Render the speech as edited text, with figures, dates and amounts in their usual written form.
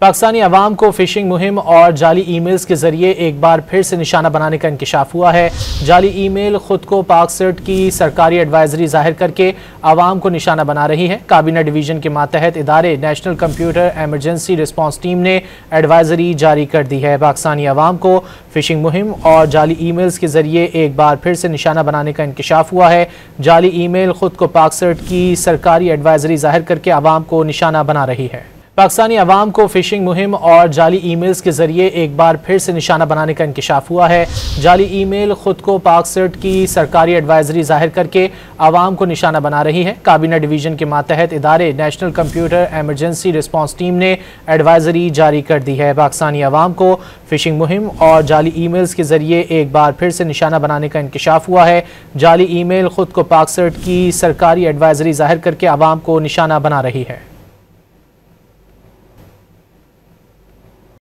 पाकिस्तानी अवाम को फिशिंग मुहिम और जाली ईमेल्स के जरिए एक बार फिर से निशाना बनाने का इंकशाफ हुआ है। जाली ईमेल खुद को पाकसेर्ट की सरकारी एडवाइजरी जाहिर करके अवाम को निशाना बना रही है। काबीना डिवीजन के मातहत इदारे national computer emergency response team ने एडवाइजरी जारी कर दी है। पाकिस्तानी अवाम को फिशिंग मुहिम और जाली ईमेल्स के जरिए एक बार फिर से निशाना बनाने का इंकशाफ हुआ है। जाली ईमेल खुद को पाकसेर्ट की सरकारी एडवाइजरी जाहिर करके अवाम को निशाना बना रही है। पाकिस्तानी अवाम को फिशिंग मुहिम और जाली ईमेल्स के जरिए एक बार फिर से निशाना बनाने का इंकशाफ हुआ है। जाली ईमेल खुद को पाकसेर्ट की सरकारी एडवाइजरी जाहिर करके अवाम को निशाना बना रही है। काबीना डिवीजन के मातहत इदारे national computer emergency response team ने एडवाइजरी जारी कर दी है। पाकिस्तानी अवाम को फिशिंग मुहिम और जाली ईमेल्स के जरिए एक बार फिर से निशाना बनाने का इंकशाफ हुआ है। जाली ईमेल खुद को पाकसेर्ट की सरकारी एडवाइजरी जाहिर करके अवाम को निशाना बना रही है।